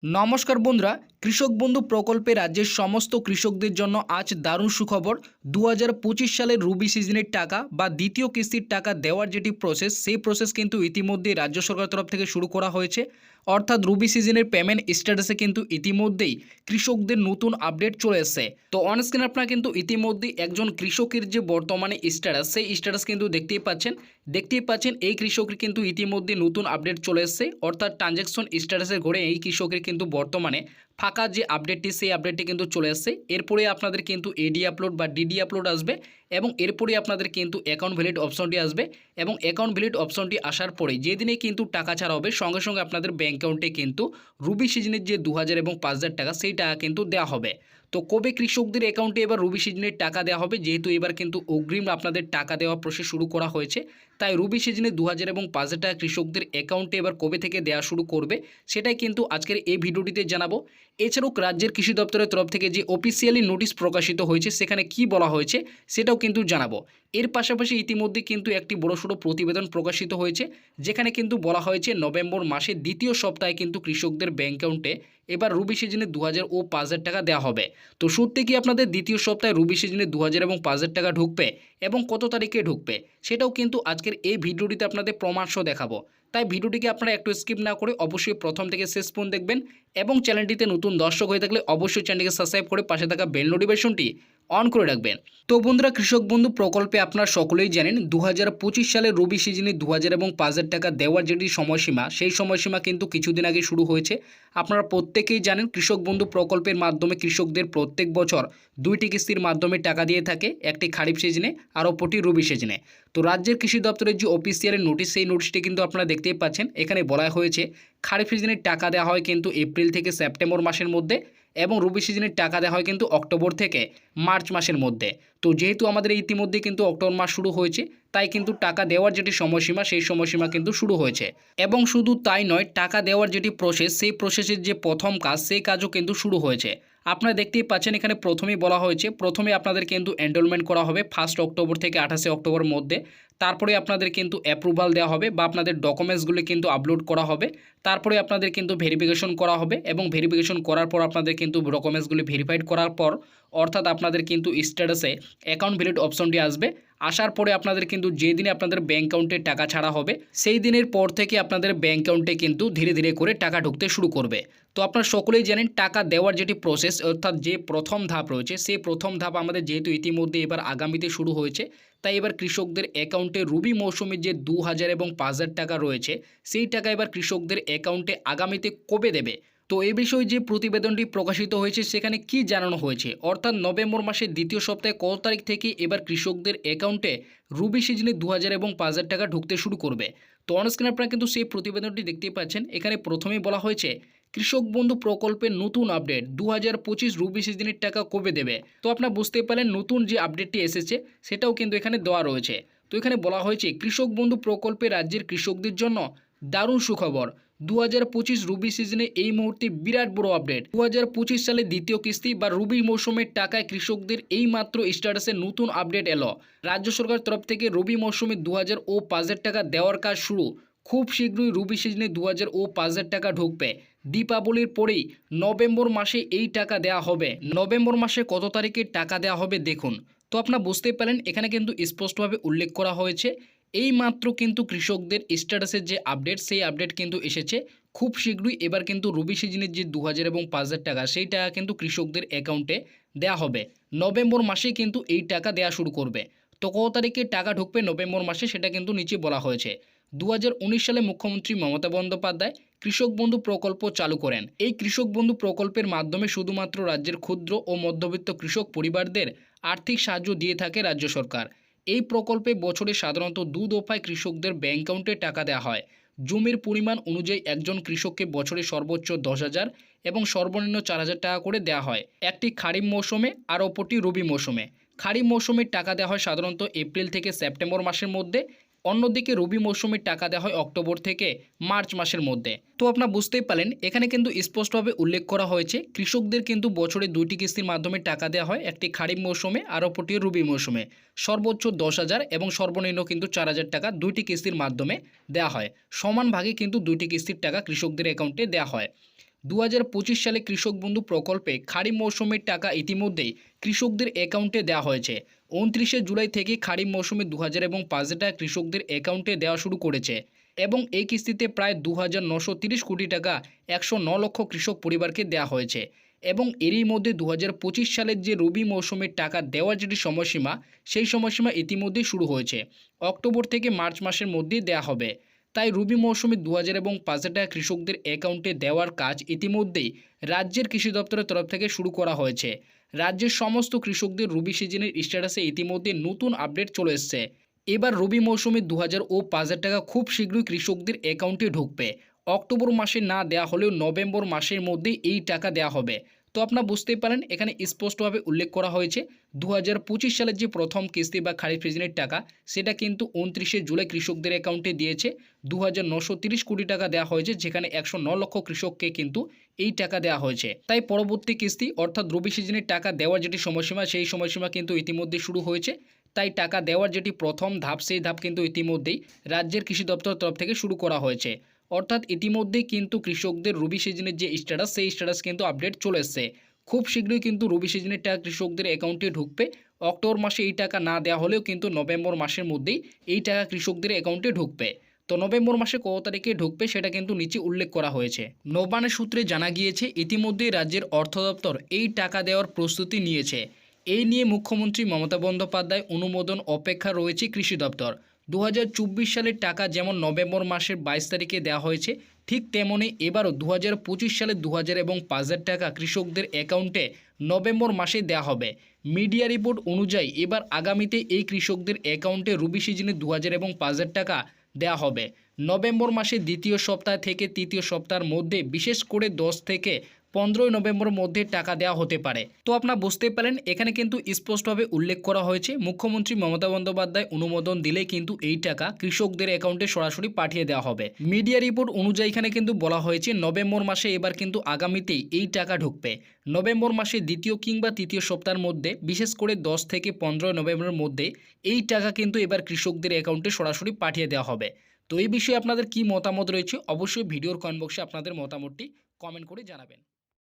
নমস্কার বন্ধুরা, কৃষক বন্ধু প্রকল্পে রাজ্যের সমস্ত কৃষকদের জন্য আজ দারুণ সুখবর। 2025 সালের রবি সিজনের টাকা বা দ্বিতীয় কিস্তির টাকা দেওয়ার যেটি প্রসেস, সেই প্রসেস কিন্তু ইতিমধ্যেই রাজ্য সরকারের তরফ থেকে শুরু করা হয়েছে। অর্থাৎ রবি সিজনের পেমেন্ট স্ট্যাটাসে কিন্তু ইতিমধ্যেই কৃষকদের নতুন আপডেট চলে এসেছে। তো অনস্ক্রিন আপনারা কিন্তু ইতিমধ্যেই একজন কৃষকের যে বর্তমানে স্ট্যাটাস, সেই স্ট্যাটাস কিন্তু দেখতেই পাচ্ছেন এই কৃষকের কিন্তু ইতিমধ্যে নতুন আপডেট চলে এসেছে। অর্থাৎ ট্রানজ্যাকশন স্ট্যাটাসের ঘরে এই কৃষকের কিন্তু বর্তমানে ফাঁকা যে আপডেটটি, সেই আপডেটটি কিন্তু চলে আসছে। এরপরে আপনাদের কিন্তু এডি আপলোড বা ডিডি আপলোড আসবে এবং এরপরে আপনাদের কিন্তু অ্যাকাউন্ট ভ্যালিড অপশনটি আসবে এবং অ্যাকাউন্ট ভ্যালিড অপশনটি আসার পরে যেদিনে কিন্তু টাকা ছাড়া হবে সঙ্গে সঙ্গে আপনাদের ব্যাঙ্ক অ্যাকাউন্টে কিন্তু রবি সিজনের যে 2000 এবং 5000 টাকা, সেই টাকা কিন্তু দেওয়া হবে। তো কবে কৃষকদের অ্যাকাউন্টে এবার রবি সিজনের টাকা দেওয়া হবে, যেহেতু এবার কিন্তু অগ্রিম আপনাদের টাকা দেওয়া প্রসেস শুরু করা হয়েছে, তাই রবি সিজনে 2000 এবং 5000 টাকা কৃষকদের অ্যাকাউন্টে এবার কবে থেকে দেওয়া শুরু করবে সেটাই কিন্তু আজকের এই ভিডিওটিতে জানাবো। এছাড়াও রাজ্যের কৃষি দপ্তরের তরফ থেকে যে অফিসিয়ালি নোটিশ প্রকাশিত হয়েছে সেখানে কি বলা হয়েছে সেটাও কিন্তু জানাবো। এর পাশাপাশি ইতিমধ্যে কিন্তু একটি বড়সড় প্রতিবেদন প্রকাশিত হয়েছে, যেখানে কিন্তু বলা হয়েছে নভেম্বর মাসের দ্বিতীয় সপ্তাহে কিন্তু কৃষকদের ব্যাঙ্ক অ্যাকাউন্টে এবার রবি সিজনে 2000 ও 5000 টাকা দেওয়া হবে। তো সত্যি কি আপনাদের দ্বিতীয় সপ্তাহে রবি সিজনে 2000 এবং 5000 টাকা ঢুকবে এবং কত তারিখে ঢুকবে সেটাও কিন্তু আজকের এই ভিডিওটিতে আপনাদের প্রমাণসহ দেখাবো। তাই ভিডিওটিকে আপনারা একটু স্কিপ না করে অবশ্যই প্রথম থেকে শেষ পর্যন্ত দেখবেন এবং চ্যানেলটিতে নতুন দর্শক হয়ে থাকলে অবশ্যই চ্যানেলটিকে সাবস্ক্রাইব করে পাশে থাকা বেল নোটিফিকেশনটি অন করে রাখবেন। তো বন্ধুরা, কৃষক বন্ধু প্রকল্পে আপনারা সকলেই জানেন 2025 সালের রবি সিজনে 2000 এবং 5000 টাকা দেওয়ার যেটি সময়সীমা, সেই সময়সীমা কিন্তু কিছুদিন আগে শুরু হয়েছে। আপনারা প্রত্যেকেই জানেন কৃষক বন্ধু প্রকল্পের মাধ্যমে কৃষকদের প্রত্যেক বছর দুইটি কিস্তির মাধ্যমে টাকা দিয়ে থাকে, একটি খারিফ সিজনে আর অপরটি রবি সিজনে। তো রাজ্যের কৃষি দপ্তরের যে অফিসিয়াল নোটিশ, সেই নোটিশটি কিন্তু আপনারা দেখতেই পাচ্ছেন। এখানে বলা হয়েছে খারিফ সিজনের টাকা দেওয়া হয় কিন্তু এপ্রিল থেকে সেপ্টেম্বর মাসের মধ্যে এবং রবি সিজনের টাকা দেওয়া হয় কিন্তু অক্টোবর থেকে মার্চ মাসের মধ্যে। তো যেহেতু আমাদের ইতিমধ্যে কিন্তু অক্টোবর মাস শুরু হয়েছে, তাই কিন্তু টাকা দেওয়ার যেটি সময়সীমা, সেই সময়সীমা কিন্তু শুরু হয়েছে। এবং শুধু তাই নয়, টাকা দেওয়ার যেটি প্রসেস, সেই প্রসেসের যে প্রথম কাজ, সেই কাজও কিন্তু শুরু হয়েছে। আপনারা দেখতেই পাচ্ছেন এখানে প্রথমেই বলা হয়েছে প্রথমে আপনাদের কিন্তু এনরোলমেন্ট করা হবে 1 অক্টোবর থেকে 28 অক্টোবর মধ্যে। তারপরে আপনাদের কিন্তু অ্যাপ্রুভাল দেওয়া হবে বা আপনাদের ডকুমেন্টসগুলি কিন্তু আপলোড করা হবে। তারপরে আপনাদের কিন্তু ভেরিফিকেশন করা হবে এবং ভেরিফিকেশন করার পর আপনাদের কিন্তু ডকুমেন্টসগুলি ভেরিফাইড করার পর অর্থাৎ আপনাদের কিন্তু স্ট্যাটাসে অ্যাকাউন্ট ভ্যালিড অপশনটি আসবে। আসার পরে আপনাদের কিন্তু যেদিনে আপনাদের ব্যাঙ্ক অ্যাকাউন্টে টাকা ছাড়া হবে সেই দিনের পর থেকে আপনাদের ব্যাঙ্ক অ্যাকাউন্টে কিন্তু ধীরে ধীরে করে টাকা ঢুকতে শুরু করবে। তো আপনারা সকলেই জানেন টাকা দেওয়ার যেটি প্রসেস, অর্থাৎ যে প্রথম ধাপ রয়েছে, সেই প্রথম ধাপ আমাদের যেহেতু ইতিমধ্যে এবার আগামীতে শুরু হয়েছে, তাই এবার কৃষকদের অ্যাকাউন্টে রবি মৌসুমে যে 2000 এবং 5000 টাকা রয়েছে, সেই টাকা এবার কৃষকদের অ্যাকাউন্টে আগামীতে কবে দেবে। তো এই বিষয়ে যে প্রতিবেদনটি প্রকাশিত হয়েছে সেখানে কি জানানো হয়েছে, অর্থাৎ নভেম্বর মাসের দ্বিতীয় সপ্তাহে কত তারিখ থেকে এবার কৃষকদের অ্যাকাউন্টে রবি সিজনে 2000 এবং 5000 টাকা ঢুকতে শুরু করবে। তো অনস্ক্রিনে আপনারা কিন্তু সেই প্রতিবেদনটি দেখতেই পাচ্ছেন। এখানে প্রথমেই বলা হয়েছে কৃষক বন্ধু প্রকল্পের নতুন আপডেট 2025 রবি সিজনের টাকা কবে দেবে। তো আপনারা বুঝতে পারলেন নতুন যে আপডেটটি এসেছে সেটাও কিন্তু এখানে দেওয়া রয়েছে। তো এখানে বলা হয়েছে কৃষক বন্ধু প্রকল্পে রাজ্যের কৃষকদের জন্য দারুণ সুখবর। 2025 রবি সিজনে এই মুহূর্তে বিরাট বড় আপডেট। 2025 সালে দ্বিতীয় কিস্তি বা রবি মৌসুমের টাকায় কৃষকদের এই মাত্র স্ট্যাটাসে নতুন আপডেট এলো। রাজ্য সরকার তরফ থেকে রবি মৌসুমে 2000 ও 5000 টাকা দেওয়ার কাজ শুরু। খুব শীঘ্রই রবি সিজনে 2000 ও 5000 টাকা ঢুকবে। দীপাবলির পরেই নভেম্বর মাসে এই টাকা দেওয়া হবে। নভেম্বর মাসে কত তারিখে টাকা দেওয়া হবে দেখুন। তো আপনারা বুঝতেই পারেন এখানে কিন্তু স্পষ্টভাবে উল্লেখ করা হয়েছে এই মাত্র কিন্তু কৃষকদের স্ট্যাটাসের যে আপডেট, সেই আপডেট কিন্তু এসেছে। খুব শীঘ্রই এবার কিন্তু রবি সিজনের যে 2000 এবং 5000 টাকা, সেই টাকা কিন্তু কৃষকদের অ্যাকাউন্টে দেওয়া হবে। নভেম্বর মাসে কিন্তু এই টাকা দেওয়া শুরু করবে। তো কত তারিখে টাকা ঢুকবে নভেম্বর মাসে সেটা কিন্তু নিচে বলা হয়েছে। 2019 সালে মুখ্যমন্ত্রী মমতা বন্দ্যোপাধ্যায় কৃষক বন্ধু প্রকল্প চালু করেন। এই কৃষক বন্ধু প্রকল্পের মাধ্যমে শুধুমাত্র রাজ্যের ক্ষুদ্র ও মধ্যবিত্ত কৃষক পরিবারদের আর্থিক সাহায্য দিয়ে থাকে রাজ্য সরকার। এই প্রকল্পে বছরে সাধারণত 2 দফায় কৃষকদের ব্যাঙ্ক অ্যাকাউন্টে টাকা দেওয়া হয়। জমির পরিমাণ অনুযায়ী একজন কৃষককে বছরে সর্বোচ্চ 10,000 এবং সর্বনিম্ন 4,000 টাকা করে দেওয়া হয়। একটি খারিফ মৌসুমে আর অপরটি রবি মৌসুমে। খারিফ মৌসুমে টাকা দেওয়া হয় সাধারণত এপ্রিল থেকে সেপ্টেম্বর মাসের মধ্যে। অন্যদিকে রবি মৌসুমে টাকা দেওয়া হয় অক্টোবর থেকে মার্চ মাসের মধ্যে। তো আপনারা বুঝতেই পারলেন এখানে কিন্তু স্পষ্টভাবে উল্লেখ করা হয়েছে কৃষকদের কিন্তু বছরে 2টি কিস্তির মাধ্যমে টাকা দেওয়া হয়, একটি খারিফ মৌসুমে আর অপরটি রবি মৌসুমে। সর্বোচ্চ 10,000 এবং সর্বনিম্ন কিন্তু 4,000 টাকা 2টি কিস্তির মাধ্যমে দেওয়া হয়। সমান ভাগে কিন্তু 2টি কিস্তির টাকা কৃষকদের অ্যাকাউন্টে দেওয়া হয়। 2025 সালে কৃষক বন্ধু প্রকল্পে খারিফ মৌসুমের টাকা ইতিমধ্যেই কৃষকদের অ্যাকাউন্টে দেওয়া হয়েছে। 29 জুলাই থেকে খারিফ মৌসুমে 2000 এবং 5000 টাকা কৃষকদের অ্যাকাউন্টে দেওয়া শুরু করেছে এবং এই কিস্তিতে প্রায় 2930 কোটি টাকা 109 লক্ষ কৃষক পরিবারকে দেওয়া হয়েছে এবং এরই মধ্যে 2025 সালের যে রবি মৌসুমের টাকা দেওয়ার যেটি সময়সীমা, সেই সময়সীমা ইতিমধ্যেই শুরু হয়েছে। অক্টোবর থেকে মার্চ মাসের মধ্যেই দেওয়া হবে। তাই রবি মৌসুমে 2000 এবং 5000 টাকা কৃষকদের অ্যাকাউন্টে দেওয়ার কাজ ইতিমধ্যেই রাজ্যের কৃষি দপ্তরের তরফ থেকে শুরু করা হয়েছে। রাজ্যের সমস্ত কৃষকদের রবি সিজনের স্ট্যাটাসে ইতিমধ্যে নতুন আপডেট চলে এসেছে। এবার রবি মৌসুমে 2000 ও 5000 টাকা খুব শীঘ্রই কৃষকদের অ্যাকাউন্টে ঢুকবে। অক্টোবর মাসে না দেওয়া হলেও নভেম্বর মাসের মধ্যেই এই টাকা দেওয়া হবে। তো আপনারা বুঝতেই পারেন এখানে স্পষ্টভাবে উল্লেখ করা হয়েছে 2025 সালের যে প্রথম কিস্তি বা খারিফ সিজনের টাকা, সেটা কিন্তু 29 জুলাই কৃষকদের অ্যাকাউন্টে দিয়েছে। 2930 কোটি টাকা দেওয়া হয়েছে, যেখানে 109 লক্ষ কৃষককে কিন্তু এই টাকা দেওয়া হয়েছে। তাই পরবর্তী কিস্তি অর্থাৎ রবি সিজনের টাকা দেওয়ার যেটি সময়সীমা, সেই সময়সীমা কিন্তু ইতিমধ্যে শুরু হয়েছে। তাই টাকা দেওয়ার যেটি প্রথম ধাপ, সেই ধাপ কিন্তু ইতিমধ্যেই রাজ্যের কৃষি দপ্তরের তরফ থেকে শুরু করা হয়েছে। অর্থাৎ ইতিমধ্যেই কিন্তু কৃষকদের রবি সিজনের যে স্ট্যাটাস, সেই স্ট্যাটাস কিন্তু আপডেট চলে এসেছে। খুব শীঘ্রই কিন্তু রবি সিজনের টাকা কৃষকদের অ্যাকাউন্টে ঢুকবে। অক্টোবর মাসে এই টাকা না দেওয়া হলেও কিন্তু নভেম্বর মাসের মধ্যেই এই টাকা কৃষকদের অ্যাকাউন্টে ঢুকবে। তো নভেম্বর মাসে কত তারিখে ঢুকবে সেটা কিন্তু নিচে উল্লেখ করা হয়েছে। নবান্ন সূত্রে জানা গিয়েছে ইতিমধ্যেই রাজ্যের অর্থ দপ্তর এই টাকা দেওয়ার প্রস্তুতি নিয়েছে। এই নিয়ে মুখ্যমন্ত্রী মমতা বন্দ্যোপাধ্যায় অনুমোদন অপেক্ষা রয়েছে কৃষি দপ্তর। 2024 সালের টাকা যেমন নভেম্বর মাসের 22 তারিখে দেওয়া হয়েছে, ঠিক তেমনই এবারও 2025 সালে 2000 এবং 5000 টাকা কৃষকদের অ্যাকাউন্টে নভেম্বর মাসে দেওয়া হবে। মিডিয়া রিপোর্ট অনুযায়ী এবার আগামীতে এই কৃষকদের অ্যাকাউন্টে রবি সিজনে 2000 এবং 5000 টাকা দেওয়া হবে। নভেম্বর মাসের দ্বিতীয় সপ্তাহ থেকে তৃতীয় সপ্তাহের মধ্যে, বিশেষ করে 10 থেকে 15 নভেম্বরের মধ্যে টাকা দেওয়া হতে পারে। তো আপনারা বুঝতে পারেন এখানে কিন্তু স্পষ্টভাবে উল্লেখ করা হয়েছে মুখ্যমন্ত্রী মমতা বন্দ্যোপাধ্যায় অনুমোদন দিলে কিন্তু এই টাকা কৃষকদের অ্যাকাউন্টে সরাসরি পাঠিয়ে দেওয়া হবে। মিডিয়া রিপোর্ট অনুযায়ী এখানে কিন্তু বলা হয়েছে নভেম্বর মাসে এবার কিন্তু আগামীতেই এই টাকা ঢুকবে। নভেম্বর মাসে দ্বিতীয় কিংবা তৃতীয় সপ্তাহের মধ্যে, বিশেষ করে 10 থেকে 15 নভেম্বরের মধ্যে এই টাকা কিন্তু এবার কৃষকদের অ্যাকাউন্টে সরাসরি পাঠিয়ে দেওয়া হবে। তো এই বিষয়ে আপনাদের কি মতামত রয়েছে, অবশ্যই ভিডিওর কমেন্ট বক্সে আপনাদের মতামতটি কমেন্ট করে জানাবেন।